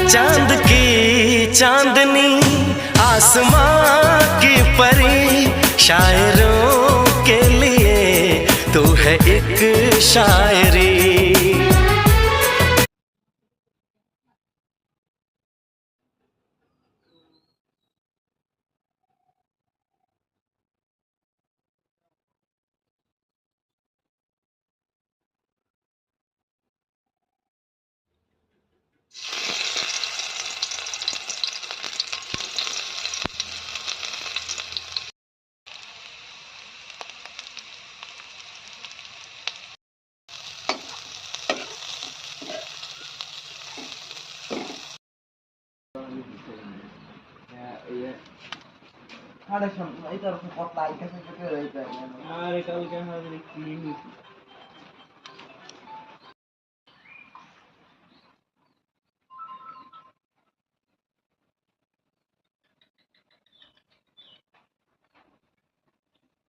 चांद की चांदनी आसमां की परी, शायरों के लिए तू है एक शायरी। Ada sama itu harus pot like kasih ke itu. Ada kalau kan harus di